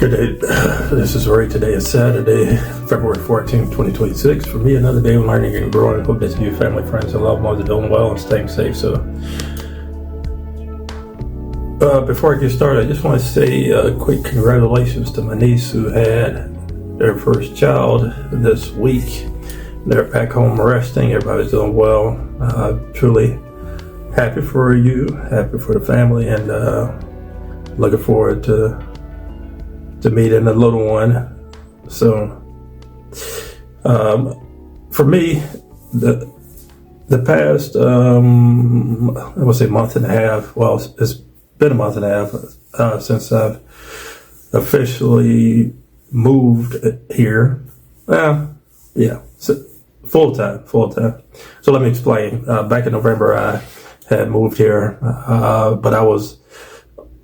Good day. This is Ray. Today is Saturday, February 14th, 2026. For me, another day of learning and growing. I hope that you, family, friends, and loved ones are doing well and staying safe. So, before I get started, I just want to say a quick congratulations to my niece who had their first child this week. They're back home resting. Everybody's doing well. Truly happy for you, happy for the family, and looking forward to meeting the little one soon. For me, the past I would say month and a half. Well, it's been a month and a half since I've officially moved here. So full time. So let me explain. Back in November, I had moved here, but I was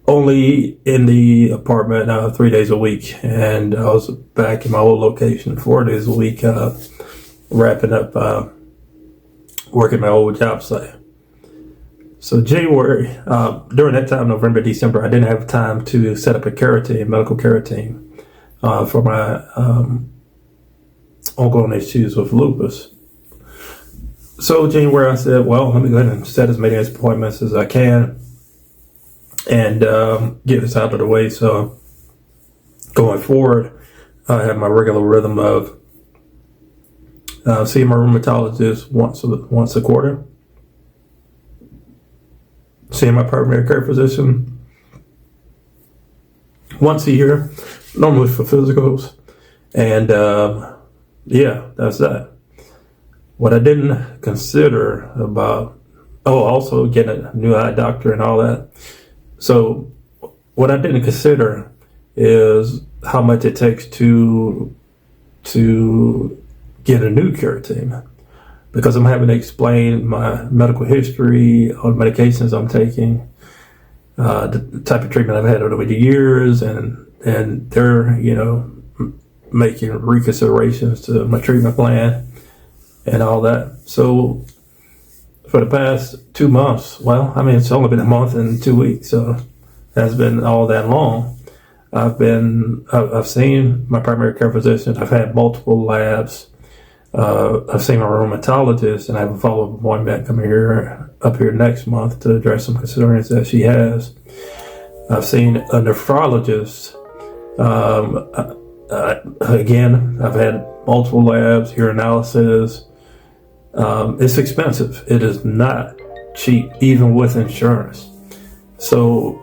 only in the apartment 3 days a week, and I was back in my old location 4 days a week, wrapping up working my old job site. So January, during that time, November, December, I didn't have time to set up a medical care team for my ongoing issues with lupus. So January, I said, well, let me go ahead and set as many appointments as I can and get this out of the way. So going forward, I have my regular rhythm of seeing my rheumatologist once a quarter, seeing my primary care physician once a year, normally for physicals, and that's that. What I didn't consider about, also getting a new eye doctor and all that. So what I didn't consider is how much it takes to get a new care team, because I'm having to explain my medical history, all the medications I'm taking, the type of treatment I've had over the years, and they're, making reconsiderations to my treatment plan and all that. So for the past 2 months, it's only been a month and 2 weeks, so it hasn't been all that long. I've seen my primary care physician. I've had multiple labs. I've seen my rheumatologist, and I have a follow-up appointment coming up here next month to address some concerns that she has. I've seen a nephrologist. Again, I've had multiple labs, urinalysis. It's expensive. It is not cheap, even with insurance. So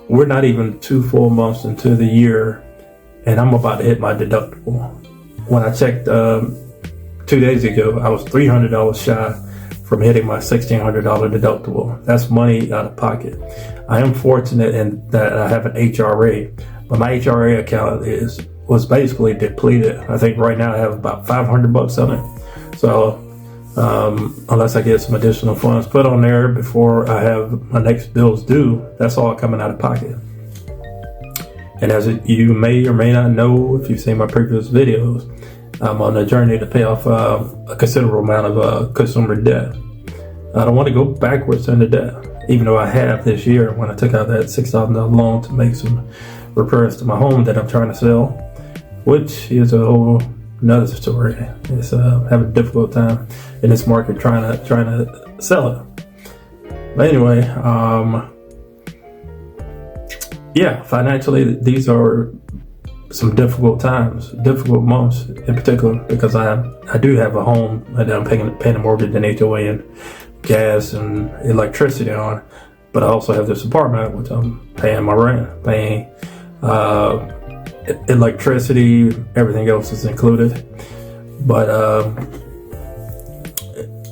we're not even 2 full months into the year, and I'm about to hit my deductible. When I checked 2 days ago, I was $300 shy from hitting my $1,600 deductible. That's money out of pocket. I am fortunate in that I have an HRA, but my HRA account was basically depleted. I think right now I have about $500 on it. So unless I get some additional funds put on there before I have my next bills due, that's all coming out of pocket. And as you may or may not know, if you've seen my previous videos, I'm on a journey to pay off a considerable amount of consumer debt. I don't want to go backwards in the debt, even though I have this year when I took out that $6,000 loan to make some repairs to my home that I'm trying to sell, which is a whole another story. It's having a difficult time in this market trying to sell it. But anyway, financially these are some difficult times, difficult months in particular, because I do have a home that I'm paying a mortgage and HOA and gas and electricity on, but I also have this apartment which I'm paying my rent, paying electricity, everything else is included. But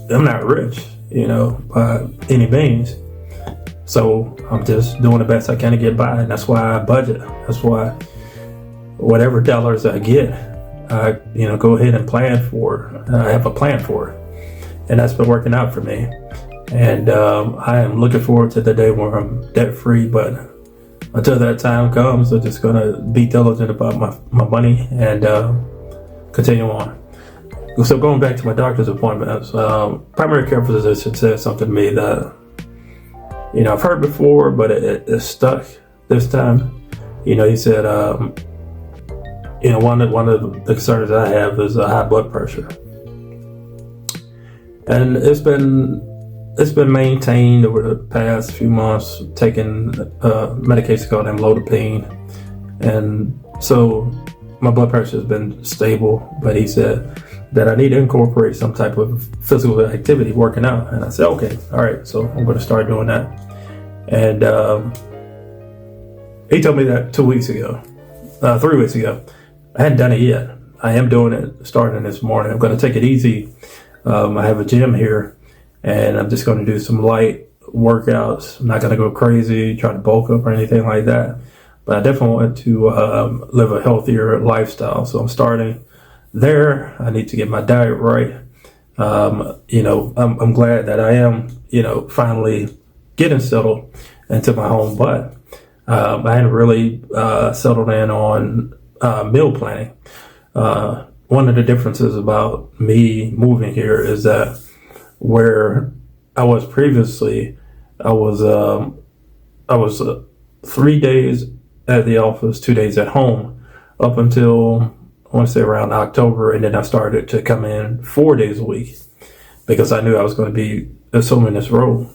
I'm not rich, by any means. So I'm just doing the best I can to get by, and that's why I budget. That's why whatever dollars I get, I go ahead and plan for. I have a plan for it, and that's been working out for me. And I am looking forward to the day where I'm debt free. But until that time comes, I'm just gonna be diligent about my money and continue on. So going back to my doctor's appointments, primary care physician said something to me that I've heard before, but it stuck this time. He said one of the concerns I have is high blood pressure, and it's been maintained over the past few months, taking medication called amlodipine, and so my blood pressure has been stable. But he said that I need to incorporate some type of physical activity, working out, and I said, okay, all right, so I'm going to start doing that. And he told me that 3 weeks ago. I hadn't done it yet. I am doing it starting this morning. I'm going to take it easy. I have a gym here, and I'm just going to do some light workouts. I'm not going to go crazy, try to bulk up or anything like that. But I definitely want to live a healthier lifestyle. So I'm starting there. I need to get my diet right. I'm glad that I am, finally getting settled into my home. But I hadn't really settled in on meal planning. One of the differences about me moving here is that where I was previously, I was 3 days at the office, 2 days at home, up until I want to say around October, and then I started to come in 4 days a week because I knew I was going to be assuming this role.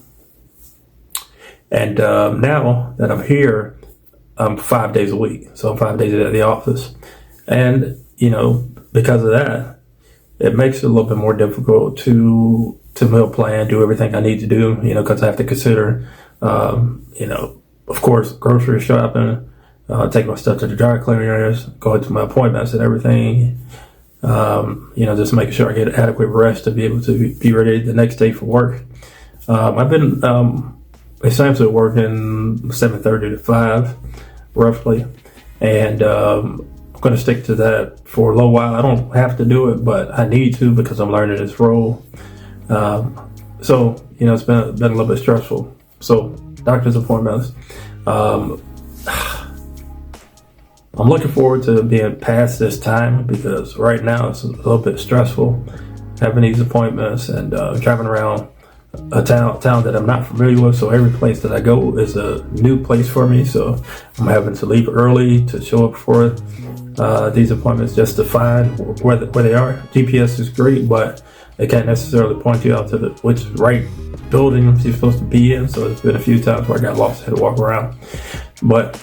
And now that I'm here, I'm 5 days a week, so I'm 5 days at the office, and because of that, it makes it a little bit more difficult to meal plan, do everything I need to do, because I have to consider, of course, grocery shopping, take my stuff to the dry cleaners, going to my appointments and everything, just making sure I get adequate rest to be able to be ready the next day for work. I've been essentially working 7:30 to 5, roughly, and I'm going to stick to that for a little while. I don't have to do it, but I need to because I'm learning this role. So it's been a little bit stressful. So doctor's appointments. I'm looking forward to being past this time because right now it's a little bit stressful having these appointments and driving around a town that I'm not familiar with. So every place that I go is a new place for me. So I'm having to leave early to show up for these appointments just to find where they are. GPS is great, but they can't necessarily point you out to which right building you're supposed to be in. So it's been a few times where I got lost, had to walk around. But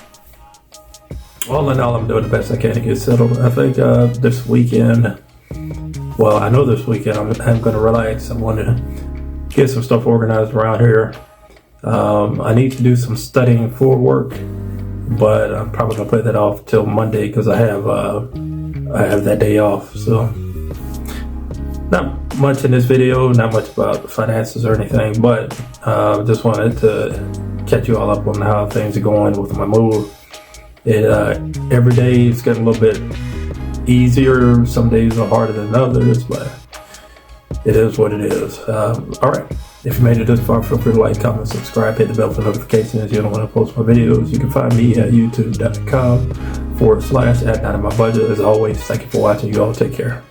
all in all, I'm doing the best I can to get settled. I think this weekend, I know this weekend I'm going to relax. I want to get some stuff organized around here. I need to do some studying for work, but I'm probably going to put that off till Monday because I have that day off. So not much in this video, not much about finances or anything, but just wanted to catch you all up on how things are going with my move. Every day it's getting a little bit easier. Some days are harder than others, but it is what it is. All right. If you made it this far, feel free to like, comment, subscribe, hit the bell for notifications. You don't want to post my videos. You can find me at youtube.com/@9inmybudget. As always, thank you for watching. You all take care.